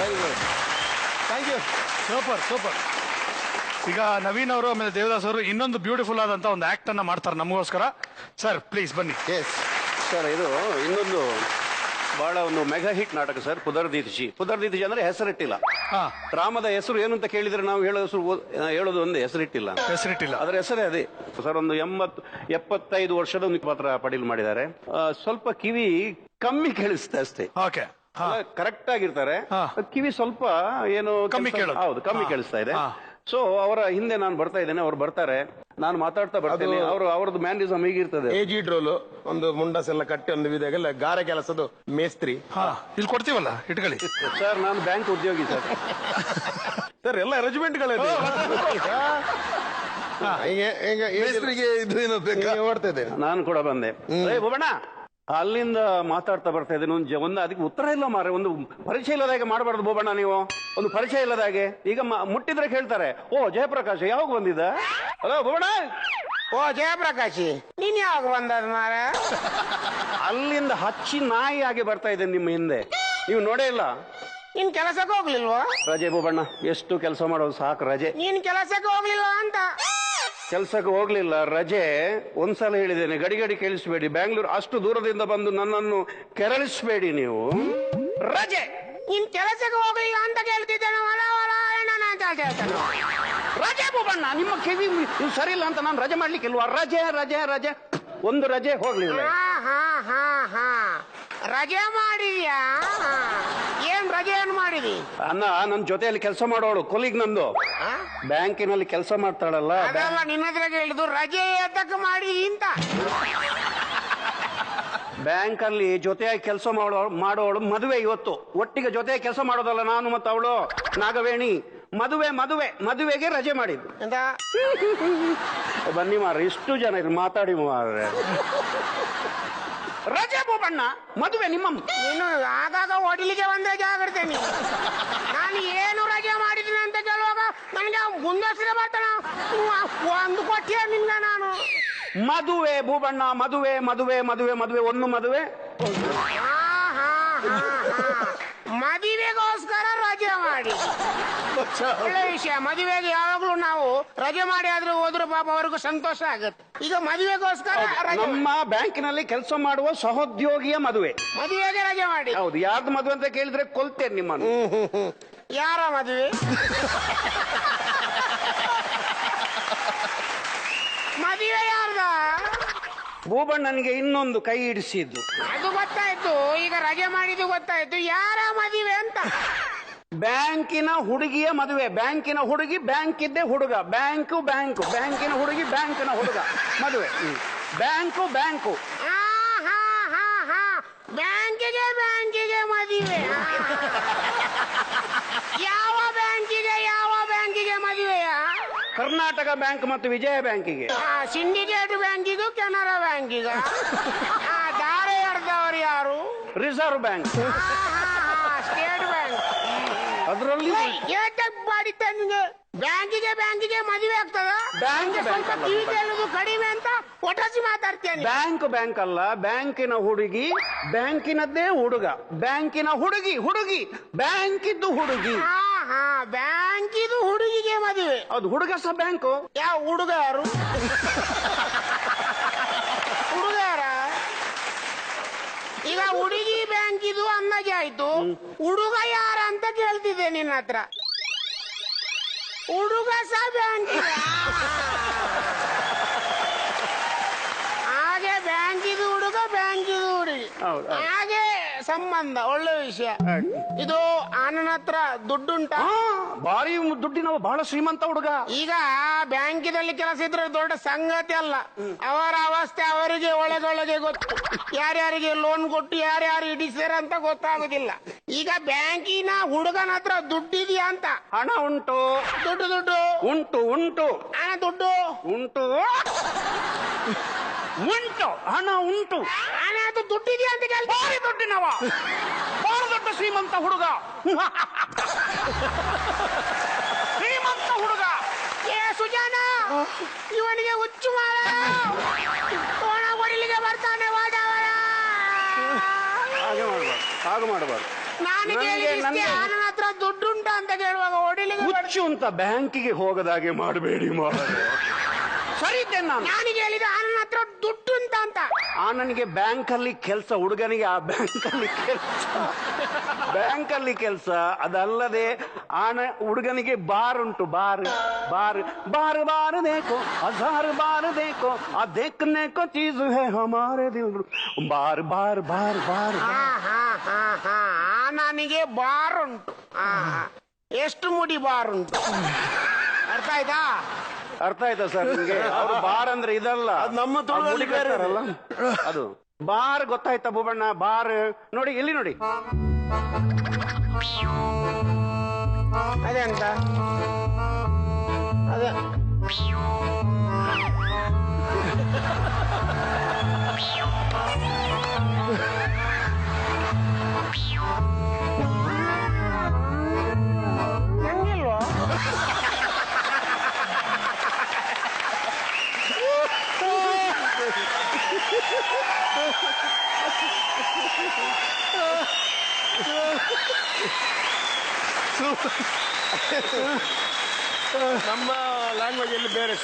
Very good, thank you. Super super. ಈಗ ನವೀನ್ ಅವರು ಆಮೇಲೆ ದೇವದಾಸ್ ಅವರು ಇನ್ನೊಂದು ಬ್ಯೂಟಿಫುಲ್ ಆದಂತ ಒಂದು ಆಕ್ಟ್ ಅನ್ನ ಮಾಡ್ತಾರೆ ನಮಗೋಸ್ಕರ. ಸರ್ ಪ್ಲೀಸ್ ಬನ್ನಿ. ಎಸ್ ಸರ್, ಇದು ಇನ್ನೊಂದು ಬಹಳ ಒಂದು ಮೆಗಾ ಹಿಟ್ ನಾಟಕ ಸರ್, ಪುದರ್ದೀತಿಶಿ. ಪುದರ್ದೀತಿಶಿ ಅಂದ್ರೆ ಹೆಸರಿಟ್ಟಿಲ್ಲ. ರಾಮದ ಹೆಸರು ಏನು ಅಂತ ಕೇಳಿದ್ರೆ ನಾವು ಹೇಳೋದು ಒಂದೇ, ಹೆಸರಿಟ್ಟಿಲ್ಲ. ಅದರ ಹೆಸರೇ ಅದೇ ಸರ್. ಒಂದು 75 ವರ್ಷದ ಒಂದು ಪಾತ್ರ ಪಡೀಲ್ ಮಾಡಿದ್ದಾರೆ. ಸ್ವಲ್ಪ ಕಿವಿ ಕಮ್ಮಿ ಕೇಳಿಸುತ್ತೆ ಅಷ್ಟೇ. ಓಕೆ, ಕರೆಕ್ಟ್ ಆಗಿರ್ತಾರೆ, ಕಿವಿ ಸ್ವಲ್ಪ ಏನು ಕಮ್ಮಿ ಕೇಳೋದು. ಹೌದು, ಕಮ್ಮಿ ಕೇಳಿಸ್ತಾ ಇದೆ. ಸೊ ಅವರ ಹಿಂದೆ ನಾನು ಬರ್ತಾ ಇದ್ದೇನೆ, ಅವ್ರು ಬರ್ತಾರೆ, ನಾನು ಮಾತಾಡ್ತಾ ಬರ್ತೇನೆ. ಅವ್ರದ್ದು ಮ್ಯಾನರಿಸಮ್ ಹೀಗಿರ್ತದೆ. ಏಜ್ ರೋಲು, ಒಂದು ಮುಂಡಸ್ ಎಲ್ಲ ಕಟ್ಟಿ ಒಂದು ವಿಧಾಗೆಲ್ಲ ಗಾರೆ ಕೆಲಸದ ಮೇಸ್ತ್ರಿ. ಇಲ್ಲಿ ಕೊಡ್ತೀವಲ್ಲ, ಇಟ್ಕೊಳ್ಳಿ ಸರ್. ನಾನು ಬ್ಯಾಂಕ್ ಉದ್ಯೋಗಿ ಸರ್. ಸರ್ ಎಲ್ಲ ಅರೇಂಜ್ಮೆಂಟ್ಗಳಿದೆ. ಓಡ್ತಾ ಇದ್ದೇನೆ ನಾನು ಕೂಡ ಬಂದೆ. ಬೋಬಣ್ಣ ಅಲ್ಲಿಂದ ಮಾತಾಡ್ತಾ ಬರ್ತಾ ಇದ್ದೇನೆ. ಒಂದು ಅದಕ್ಕೆ ಉತ್ತರ ಇಲ್ಲ ಮಾರೆ. ಒಂದು ಪರಿಚಯ ಇಲ್ಲದಾಗೆ ಮಾಡಬಾರ್ದು ಬೋಬಣ್ಣ ನೀವು. ಒಂದು ಪರಿಚಯ ಇಲ್ಲದಾಗೆ ಈಗ ಮುಟ್ಟಿದ್ರೆ ಕೇಳ್ತಾರೆ, ಓ ಜಯಪ್ರಕಾಶ್ ಯಾವಾಗ ಬಂದಿದ್ದ? ಹಲೋ ಬೋಬಣ್ಣ. ಓ ಜಯಪ್ರಕಾಶ್, ನೀನ್ ಯಾವಾಗ ಬಂದ ಮಾರ? ಅಲ್ಲಿಂದ ಹಚ್ಚಿ ನಾಯಿ ಆಗಿ ಬರ್ತಾ ಇದ್ದೇನೆ ನಿಮ್ಮ ಹಿಂದೆ. ನೀವು ನೋಡೇ ಇಲ್ಲ. ನೀನ್ ಕೆಲಸಕ್ಕೆ ಹೋಗ್ಲಿಲ್ವಾ? ರಜೆ ಬೋಬಣ್ಣ, ಎಷ್ಟು ಕೆಲಸ ಮಾಡೋದು ಸಾಕು, ರಜೆ. ನೀನ್ ಕೆಲಸಕ್ಕೆ ಹೋಗ್ಲಿಲ್ವಾ ಅಂತ? ಕೆಲ್ಸಕ್ಕೆ ಹೋಗ್ಲಿಲ್ಲ, ರಜೆ. ಒಂದ್ಸಲ ಹೇಳಿದ್ದೇನೆ, ಗಡಿ ಕೇಳಿಸ್ಬೇಡಿ. ಬ್ಯಾಂಗ್ಳೂರ್ ಅಷ್ಟು ದೂರದಿಂದ ಬಂದು ನನ್ನನ್ನು ಕೆರಳಿಸ್ಬೇಡಿ ನೀವು. ರಜೆ. ನೀನ್ ಕೆಲಸಕ್ಕೆ ಹೋಗ್ಲಿಲ್ಲ ಅಂತ ಕೇಳ್ತಿದ್ದೇನೆ. ರಜೆ ಬೋಬಣ್ಣ, ನಿಮ್ಮ ಕಿವಿ ಸರಿ ಇಲ್ಲ ಅಂತ ನಾನು ರಜೆ ಮಾಡ್ಲಿಕ್ಕಿಲ್ವಾ? ರಜೆ ರಜೆ ರಜೆ, ಒಂದು ರಜೆ ಹೋಗ್ಲಿಲ್ಲ. ರಜೆ ಮಾಡಿದ್ಯಾ? ಏನ್ ರಜೆ ಏನು ಮಾಡಿದಿ? ಅನ್ನ ನನ್ನ ಜೊತೆಯಲ್ಲಿ ಕೆಲಸ ಮಾಡೋಳು, ಕೊಲೀಗ್ ನಂದು, ಬ್ಯಾಂಕಿನಲ್ಲಿ ಕೆಲಸ ಮಾಡ್ತಾಳಲ್ಲ. ಅದೆಲ್ಲ ನಿನ್ನ ಹತ್ರ ಹೇಳಿದ್ದು, ರಜೆ ಎದ್ದಕ್ಕೆ ಮಾಡಿದಿ ಅಂತ. ಬ್ಯಾಂಕ್ ಅಲ್ಲಿ ಜೊತೆಯಾಗಿ ಕೆಲಸ ಮಾಡೋಳು ಮದುವೆ ಇವತ್ತು. ಒಟ್ಟಿಗೆ ಜೊತೆಯಾಗಿ ಕೆಲಸ ಮಾಡೋದಲ್ಲ ನಾನು ಮತ್ತು ಅವಳು, ನಾಗವೇಣಿ. ಮದುವೆಗೆ ರಜೆ ಮಾಡಿದ್ದು. ಬನ್ನಿ ಮಾರ್ರೆ, ಇಷ್ಟು ಜನ ಇದ್ರು, ಮಾತಾಡಿ ಮಾರ್ರೆ. ರಜೆ ಬೋಬಣ್ಣ, ಮದುವೆ ನಿಮ್ಮ. ನೀನು ಆಗಾಗ ಹೊಡಿಲಿಕ್ಕೆ ಒಂದೇ ಜಾಗ್ರತೆ. ನಾನು ಏನು ರಜೆ ಮಾಡಿದ್ದೀನಿ ಅಂತ ಕೇಳುವಾಗ ನನಗೆ ಮುಂದಸ್ರೆ ಬರ್ತಾನ. ಒಂದು ಕೊಟ್ಟಿಯ ನಿನ್ಗ ನಾನು. ಮದುವೆ ಬೋಬಣ್ಣ, ಮದುವೆ ಒಂದು ಮದುವೆ. ಮದುವೆಗೋಸ್ಕರ ರಜೆ ಮಾಡಿ, ಒಳ್ಳೆ ವಿಷಯ. ಮದುವೆಗೆ ಯಾವಾಗ್ಲೂ ನಾವು ರಜೆ ಮಾಡಿ ಆದ್ರೂ ಹೋದ್ರು ಪಾಪ ಅವ್ರಿಗೂ ಸಂತೋಷ ಆಗುತ್ತೆ. ಈಗ ಮದುವೆಗೋಸ್ಕರ ನಮ್ಮ ಬ್ಯಾಂಕಿನಲ್ಲಿ ಕೆಲಸ ಮಾಡುವ ಸಹೋದ್ಯೋಗಿಯ ಮದುವೆಗೆ ರಜೆ ಮಾಡಿ. ಹೌದು. ಯಾರ್ದು ಮದುವೆ ಅಂತ ಕೇಳಿದ್ರೆ ಕೊಲ್ತೇನೆ ನಿಮ್ಮನ್ನು. ಯಾರ ಮದುವೆ? ಮದುವೆ ಯಾರ್ದ? ಬೋಬಣ್ಣನಿಗೆ ಇನ್ನೊಂದು ಕೈ ಇಡಿಸಿದ್ದು. ಅದು ಗೊತ್ತಾಯ್ತು, ಈಗ ರಜೆ ಮಾಡಿದ್ದು ಗೊತ್ತಾಯ್ತು. ಯಾರ ಮದುವೆ ಅಂತ? ಬ್ಯಾಂಕಿನ ಹುಡುಗಿಯ ಮದುವೆ. ಬ್ಯಾಂಕಿನ ಹುಡುಗಿ, ಬ್ಯಾಂಕ್ ಇದ್ದೇ ಹುಡುಗ. ಬ್ಯಾಂಕಿನ ಹುಡುಗಿ, ಬ್ಯಾಂಕಿನ ಹುಡುಗ ಮದುವೆ. ಬ್ಯಾಂಕು ಬ್ಯಾಂಕಿಗೆ ಮದುವೆ. ಯಾವ ಬ್ಯಾಂಕಿಗೆ ಮದುವೆಯ? ಕರ್ನಾಟಕ ಬ್ಯಾಂಕ್ ಮತ್ತು ವಿಜಯ ಬ್ಯಾಂಕಿಗೆ. ಸಿಂಡಿಕೇಟ್ ಬ್ಯಾಂಕಿಗೂ ಕೆನರಾ ಬ್ಯಾಂಕಿಗೆ. ದಾರೆ ಎಡ್ದವರು ಯಾರು? Reserve bank, state bank. ಅದರಲ್ಲಿ ಬ್ಯಾಂಕಿಗೆ ಮದುವೆ ಆಗ್ತದ? ಸ್ವಲ್ಪ ಕಿವಿ ಕೇಳುದು ಕಡಿಮೆ ಅಂತ ಒಟಸಿ ಮಾತಾಡ್ತೇನೆ. ಬ್ಯಾಂಕ್ ಅಲ್ಲ, ಬ್ಯಾಂಕಿನ ಹುಡುಗಿ, ಬ್ಯಾಂಕಿನದ್ದೇ ಹುಡುಗ. ಬ್ಯಾಂಕಿನ ಹುಡುಗಿ, ಬ್ಯಾಂಕಿದ್ದು ಹುಡುಗಿ. ಬ್ಯಾಂಕಿದು ಹುಡುಗಿಗೆ ಮದುವೆ. ಅದು ಹುಡುಗ ಸಹ ಬ್ಯಾಂಕು. ಯಾವ ಹುಡುಗ ಯಾರು? ಹುಡುಗ ಯಾರ? ಈಗ ಹುಡುಗಿ ಬ್ಯಾಂಕಿದು ಅನ್ನಗೆ ಆಯ್ತು, ಹುಡುಗ ಯಾರ ಅಂತ ಕೇಳ್ತಿದ್ದೆ ನಿನ್ನ ಹತ್ರ. ಹುಡುಗ ಸಹ ಬ್ಯಾಂಕಿಗೆ. ಹಾಗೆ ಬ್ಯಾಂಕಿದು ಹುಡುಗ, ಬ್ಯಾಂಕಿದು ಹುಡುಗಿ, ಹಾಗೆ ಸಂಬಂಧ. ಒಳ್ಳೆ ವಿಷಯ ಇದು. ಆನನ ಹತ್ರ ದುಡ್ಡುಂಟ? ಭಾರಿ ದುಡ್ಡಿನವ, ಬಹಳ ಶ್ರೀಮಂತ ಹುಡುಗ. ಈಗ ಬ್ಯಾಂಕಿನಲ್ಲಿ ಕೆಲಸ ಇದ್ರೆ ದೊಡ್ಡ ಸಂಗತಿ ಅಲ್ಲ. ಅವರ ಅವಸ್ಥೆ ಅವರಿಗೆ ಒಳಗೊಳಗೆ ಗೊತ್ತು. ಯಾರ್ಯಾರಿಗೆ ಲೋನ್ ಕೊಟ್ಟು ಯಾರ್ಯಾರು ಇಡಿಸ್ಯಾರ ಅಂತ ಗೊತ್ತಾಗುದಿಲ್ಲ. ಈಗ ಬ್ಯಾಂಕಿನ ಹುಡುಗನ ಹತ್ರ ದುಡ್ಡಿದ್ಯಾ ಅಂತ? ಹಣ ಉಂಟು. ದುಡ್ಡು ಉಂಟು. ಹಣ ದುಡ್ಡು ಉಂಟು. ಹಣ ಉಂಟು. ಹಣ ಅದು ದುಡ್ಡಿದ್ಯಾ ಅಂತ ಕೇಳಿ. ಭಾರಿ ದುಡ್ಡಿನವ, ಬಹಳ ದೊಡ್ಡ ಶ್ರೀಮಂತ ಹುಡುಗ. ಸುಜಾನ, ಇವನಿಗೆ ಹುಚ್ಚು ಮಾರ. ಕೋಣ ಹೊಡಿಲಿಕ್ಕೆ ಬರ್ತಾನೆ. ಹಾಗೆ ಮಾಡಬಾರ್ದು. ನಾನು ಕೇಳಿದ ನನ್ನ ಹತ್ರ ದುಡ್ಡುಂಟ ಅಂತ ಕೇಳುವಾಗ ಹೊಡಿಲಿಕ್ಕೆ ಹುಚ್ಚು ಅಂತ ಬ್ಯಾಂಕಿಗೆ ಹೋಗದಾಗೆ ಮಾಡಬೇಡಿ ಮಾರಾಯ. ಸರಿ ಇದ್ದೇನೆ ನಾನು. ನಾನಿಗೆ ಹೇಳಿದೆ ನನ್ನ ಹತ್ರ ದುಡ್ಡುಂಟ ಅಂತ. ನನಗೆ ಬ್ಯಾಂಕ್ ಅಲ್ಲಿ ಕೆಲಸ, ಹುಡುಗನಿಗೆ ಆ ಬ್ಯಾಂಕ್ ಅಲ್ಲಿ ಕೆಲಸ ಅದಲ್ಲದೆ ಹುಡುಗನಿಗೆ ಬಾರ್ ಉಂಟು, ಬಾರ್ ಬಾರ್ ಬಾರ್ ಬಾರ್ ದೇಕೋ ಹಜಾರ್ ಬಾರ್ ದೇಕೋ ಆ ದೇಖನೆ ಕೋ ಚೀಜ್ ಹೈ ಹಮಾರೆ ದಿಲ್ ಬಾರ್ ಬಾರ್ ಬಾರ್ ಬಾರ್. ನನಗೆ ಬಾರ್ ಉಂಟು. ಎಷ್ಟು ಮುಡಿ ಬಾರ್ ಉಂಟು, ಅರ್ಥ ಆಯ್ತಾ? ಅರ್ಥ ಆಯ್ತಾ ಸರ್ ನಿಮ್ಗೆ? ಅವ್ರು ಬಾರ್ ಅಂದ್ರೆ ಇದಲ್ಲ, ನಮ್ಮ ತುಳುವಲ್ಲಿ ಬೇರೆ ಅಲ್ಲ ಅದು ಬಾರ್. ಗೊತ್ತಾಯ್ತಾ ಭೂಬಣ್ಣ? ಬಾರ್ ನೋಡಿ, ಇಲ್ಲಿ ನೋಡಿ. ಅದೇ ಅಂತ ಅದೇ ನಂಗಿಲ್ವಾ? ನಮ್ಮ ಲ್ಯಾಂಗ್ವೇಜ್ ಅಲ್ಲಿ ಬೇರೆ